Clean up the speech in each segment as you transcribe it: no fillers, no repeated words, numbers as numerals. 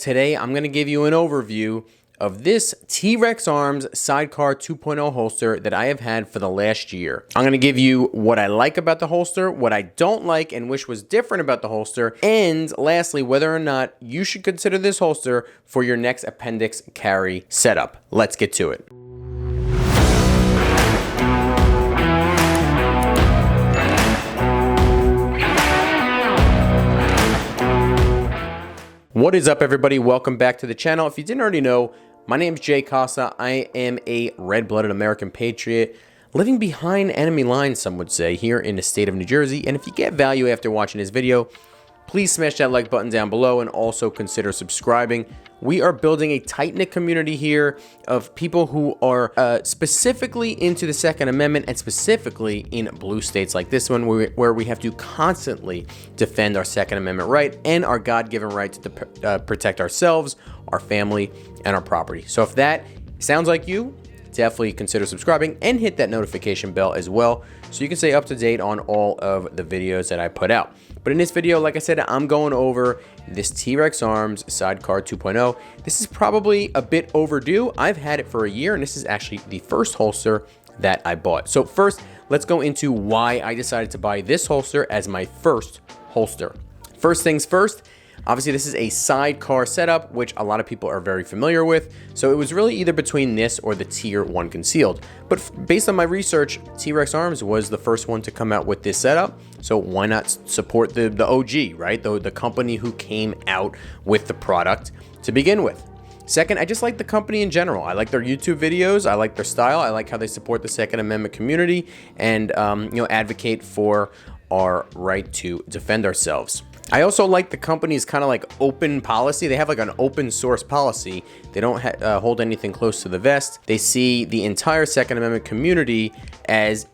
Today, I'm going to give you an overview of this TRex Arms Sidecar 2.0 holster that I have had for the last year. I'm going to give you what I like about the holster, what I don't like and wish was different about the holster, and lastly, whether or not you should consider this holster for your next appendix carry setup. Let's get to it. What is up, everybody? Welcome back to the channel. If you didn't already know, my name is Jay Casa. I am a red-blooded American patriot living behind enemy lines, some would say, here in the state of New Jersey. And if you get value after watching this video, please smash that like button down below and also consider subscribing. We are building a tight-knit community here of people who are specifically into the Second Amendment, and specifically in blue states like this one, where we have to constantly defend our Second Amendment right and our God-given right to protect ourselves, our family, and our property. So if that sounds like you, definitely consider subscribing and hit that notification bell as well, so you can stay up to date on all of the videos that I put out. But in this video, like I said, I'm going over this TRex Arms Sidecar 2.0. This is probably a bit overdue. I've had it for a year, and this is actually the first holster that I bought. So first, let's go into why I decided to buy this holster as my first holster. First things first, obviously this is a sidecar setup, which a lot of people are very familiar with. So it was really either between this or the Tier 1 concealed. But based on my research, TRex Arms was the first one to come out with this setup. So why not support the OG, right? The company who came out with the product to begin with. Second, I just like the company in general. I like their YouTube videos. I like their style. I like how they support the Second Amendment community and advocate for our right to defend ourselves. I also like the company's kind of like open policy. They have like an open source policy. They don't hold anything close to the vest. They see the entire Second Amendment community as,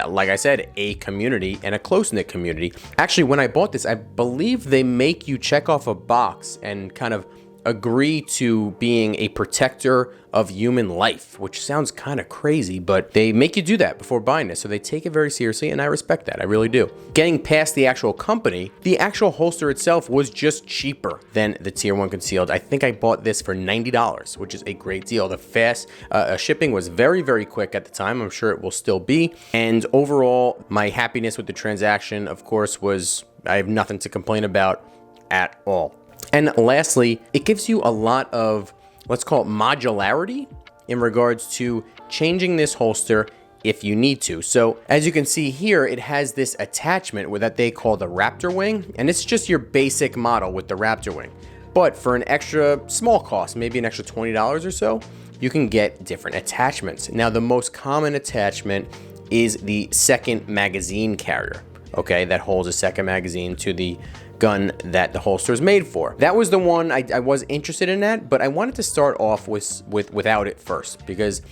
like I said, a community and a close-knit community. Actually, when I bought this, I believe they make you check off a box and kind of agree to being a protector of human life, which sounds kind of crazy, but they make you do that before buying this. So they take it very seriously, and I respect that. I really do. Getting past the actual company, the actual holster itself was just cheaper than the Tier 1 concealed. I think I bought this for $90, which is a great deal. The fast shipping was very, very quick at the time. I'm sure it will still be. And overall, my happiness with the transaction, of course, I have nothing to complain about at all. And lastly, it gives you a lot of, let's call it modularity in regards to changing this holster if you need to. So as you can see here, it has this attachment that they call the Raptor wing, and it's just your basic model with the Raptor wing. But for an extra small cost, maybe an extra $20 or so, you can get different attachments. Now, the most common attachment is the second magazine carrier, okay, that holds a second magazine to the gun that the holster is made for. That was the one I was interested in that, but I wanted to start off without it first, because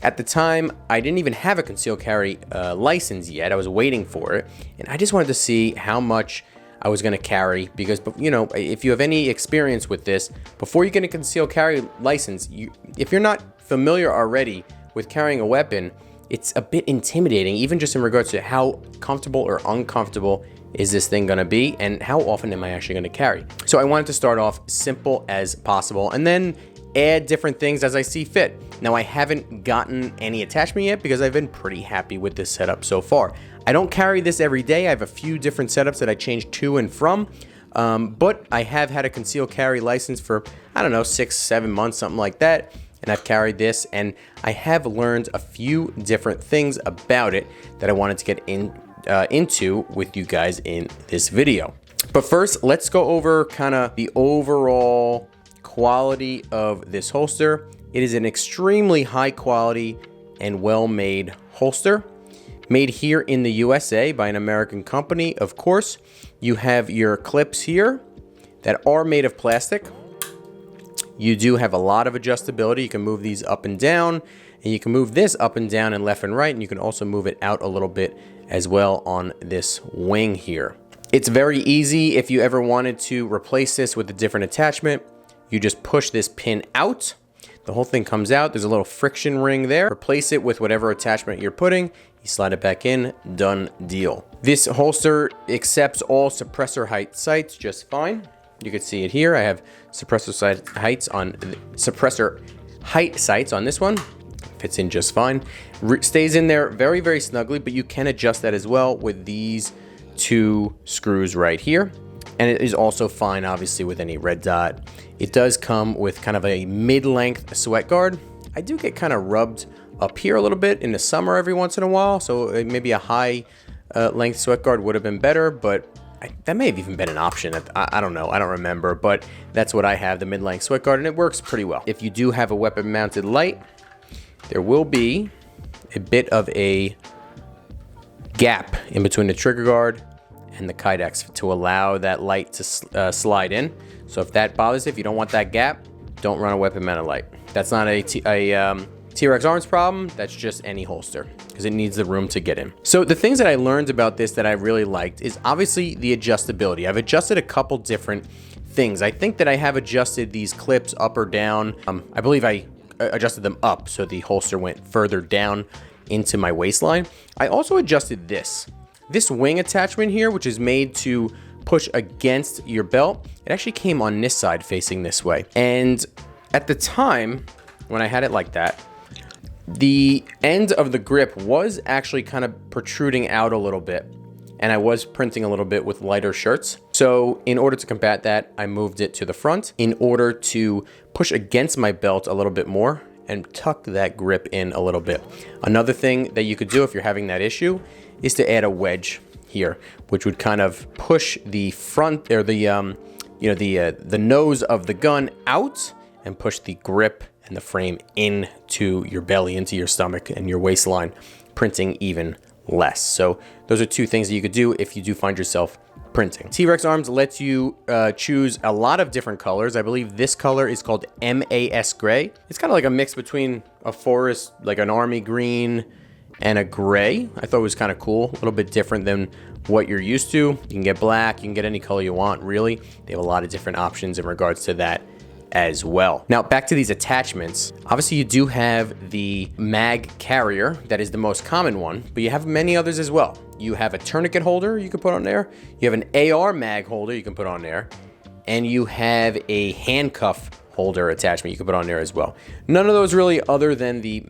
at the time I didn't even have a concealed carry license yet. I was waiting for it, and I just wanted to see how much I was going to carry, because if you have any experience with this, before you get a concealed carry license, if you're not familiar already with carrying a weapon, it's a bit intimidating, even just in regards to how comfortable or uncomfortable is this thing going to be, and how often am I actually going to carry. So I wanted to start off simple as possible and then add different things as I see fit. Now, I haven't gotten any attachment yet because I've been pretty happy with this setup so far. I don't carry this every day. I have a few different setups that I change to and from, but I have had a concealed carry license for, I don't know, 6-7 months, something like that. And I've carried this, and I have learned a few different things about it that I wanted to get into with you guys in this video. But first, let's go over kind of the overall quality of this holster. It is an extremely high quality and well-made holster, made here in the USA by an American company. Of course, you have your clips here that are made of plastic. You do have a lot of adjustability. You can move these up and down, and you can move this up and down and left and right, and you can also move it out a little bit as well on this wing here. It's very easy. If you ever wanted to replace this with a different attachment, you just push this pin out. The whole thing comes out. There's a little friction ring there. Replace it with whatever attachment you're putting. You slide it back in, done deal. This holster accepts all suppressor height sights just fine. You can see it here. I have suppressor height sights on this one. Fits in just fine. Stays in there very, very snugly, but you can adjust that as well with these 2 screws right here. And it is also fine, obviously, with any red dot. It does come with kind of a mid-length sweat guard. I do get kind of rubbed up here a little bit in the summer every once in a while, so maybe a high length sweat guard would have been better, but that may have even been an option. I don't know, I don't remember, but that's what I have, the mid-length sweat guard, and it works pretty well. If you do have a weapon mounted light, there will be a bit of a gap in between the trigger guard and the Kydex to allow that light to slide in. So if that bothers you, if you don't want that gap, don't run a weapon mounted light. That's not a TRex Arms problem, that's just any holster, because it needs the room to get in. So the things that I learned about this that I really liked is obviously the adjustability. I've adjusted a couple different things. I think that I have adjusted these clips up or down. I believe I adjusted them up so the holster went further down into my waistline. I also adjusted this wing attachment here, which is made to push against your belt. It actually came on this side facing this way. And at the time when I had it like that, the end of the grip was actually kind of protruding out a little bit, and I was printing a little bit with lighter shirts. So in order to combat that, I moved it to the front in order to push against my belt a little bit more and tuck that grip in a little bit. Another thing that you could do if you're having that issue is to add a wedge here, which would kind of push the front or the nose of the gun out and push the grip and the frame into your belly, into your stomach and your waistline, printing even less. So those are 2 things that you could do if you do find yourself printing. TRex Arms lets you choose a lot of different colors. I believe this color is called MAS gray. It's kind of like a mix between a forest, like an army green, and a gray. I thought it was kind of cool, a little bit different than what you're used to. You can get black, you can get any color you want, really. They have a lot of different options in regards to that as well. Now back to these attachments. Obviously you do have the mag carrier, that is the most common one, but you have many others as well. You have a tourniquet holder you can put on there. You have an AR mag holder you can put on there. And you have a handcuff holder attachment you can put on there as well. None of those really, other than the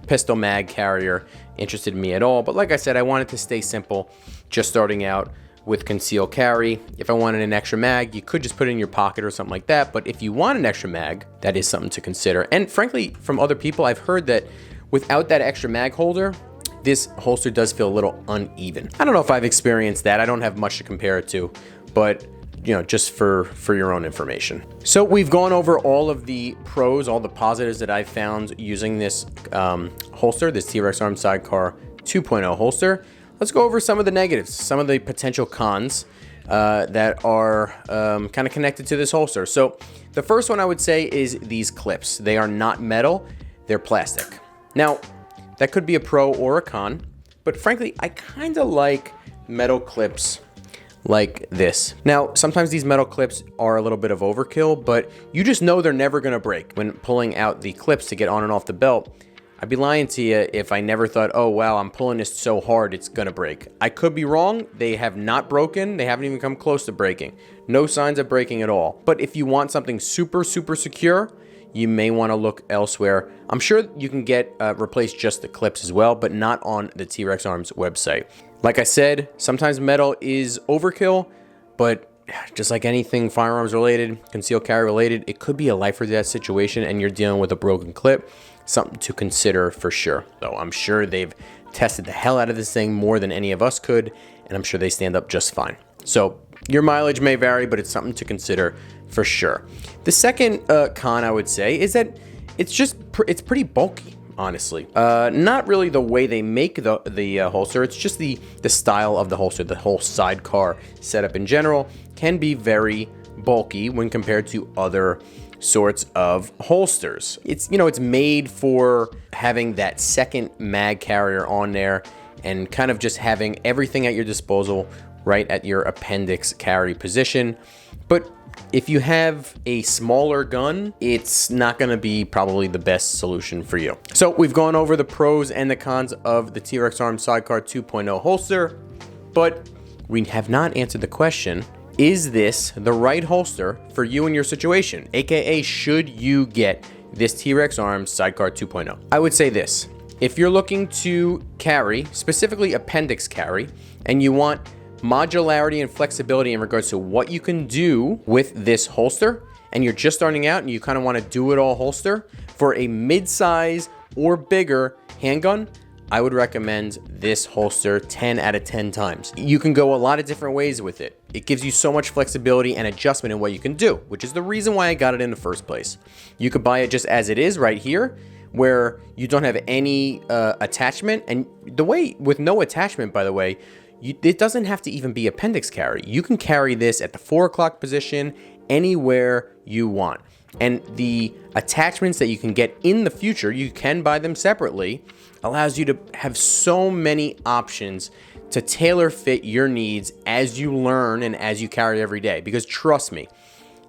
pistol mag carrier, interested me at all. But like I said, I wanted to stay simple, just starting out with concealed carry. If I wanted an extra mag, you could just put it in your pocket or something like that. But if you want an extra mag, that is something to consider. And frankly, from other people, I've heard that without that extra mag holder, this holster does feel a little uneven. I don't know if I've experienced that. I don't have much to compare it to, but you know, just for your own information. So we've gone over all of the pros, all the positives that I've found using this holster, this TRex Arms Sidecar 2.0 holster. Let's go over some of the negatives, some of the potential cons that are kind of connected to this holster. So the first one I would say is these clips. They are not metal, they're plastic. Now, that could be a pro or a con, but frankly, I kind of like metal clips like this. Now, sometimes these metal clips are a little bit of overkill, but you just know they're never gonna break. When pulling out the clips to get on and off the belt, I'd be lying to you if I never thought, oh wow, I'm pulling this so hard it's gonna break. I could be wrong. They have not broken. They haven't even come close to breaking. No signs of breaking at all. But if you want something super, super secure, you may want to look elsewhere. I'm sure you can get replace just the clips as well, but not on the TRex Arms website. Like I said, sometimes metal is overkill, but just like anything firearms related, concealed carry related, it could be a life or death situation and you're dealing with a broken clip. Something to consider for sure. So I'm sure they've tested the hell out of this thing more than any of us could, and I'm sure they stand up just fine. So your mileage may vary, but it's something to consider for sure. The second con I would say is that it's pretty bulky, honestly. Not really the way they make the holster. It's just the style of the holster. The whole sidecar setup in general can be very bulky when compared to other sorts of holsters. It's made for having that second mag carrier on there and kind of just having everything at your disposal right at your appendix carry position. But if you have a smaller gun, it's not going to be probably the best solution for you. So we've gone over the pros and the cons of the TRex Arms Sidecar 2.0 holster, but we have not answered the question, is this the right holster for you and your situation? AKA, should you get this TRex Arms Sidecar 2.0? I would say this. If you're looking to carry, specifically appendix carry, and you want modularity and flexibility in regards to what you can do with this holster, and you're just starting out and you kind of want to do it all holster for a mid-size or bigger handgun, I would recommend this holster 10 out of 10 times. You can go a lot of different ways with it. It gives you so much flexibility and adjustment in what you can do, which is the reason why I got it in the first place. You could buy it just as it is right here, where you don't have any attachment. And the way, with no attachment, by the way, it doesn't have to even be appendix carry. You can carry this at the 4 o'clock position anywhere you want. And the attachments that you can get in the future, you can buy them separately, allows you to have so many options to tailor fit your needs as you learn and as you carry every day. Because trust me,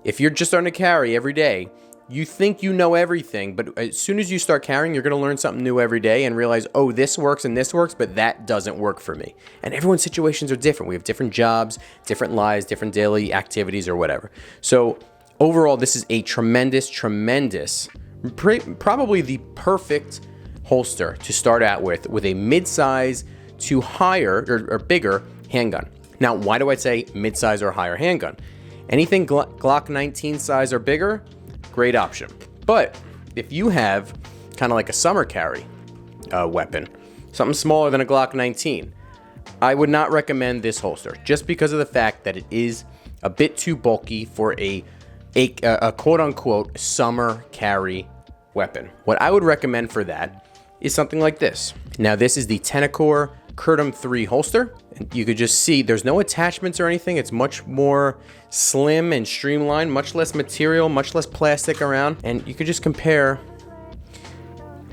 if you're just starting to carry every day, you think you know everything, but as soon as you start carrying, you're going to learn something new every day and realize, oh, this works and this works, but that doesn't work for me. And everyone's situations are different. We have different jobs, different lives, different daily activities or whatever. So overall, this is a tremendous, probably the perfect holster to start out with a mid-size to higher or bigger handgun. Now, why do I say mid-size or higher handgun? Anything Glock 19 size or bigger, great option. But if you have kind of like a summer carry weapon, something smaller than a Glock 19, I would not recommend this holster just because of the fact that it is a bit too bulky for a quote-unquote summer carry weapon. What I would recommend for that is something like this. Now, this is the Tenacor Curtum 3 holster. And you could just see there's no attachments or anything. It's much more slim and streamlined, much less material, much less plastic around. And you could just compare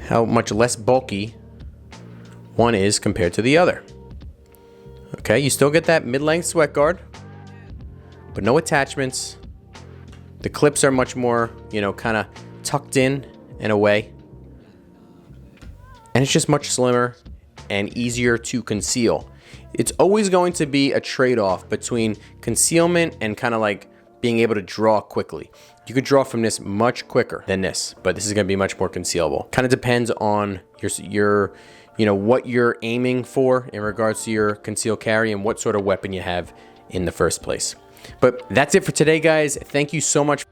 how much less bulky one is compared to the other. Okay, you still get that mid-length sweat guard, but no attachments. The clips are much more, kind of tucked in a way. And it's just much slimmer and easier to conceal. It's always going to be a trade-off between concealment and kind of like being able to draw quickly. You could draw from this much quicker than this, but this is going to be much more concealable. Kind of depends on your what you're aiming for in regards to your concealed carry and what sort of weapon you have in the first place. But that's it for today, guys. Thank you so much.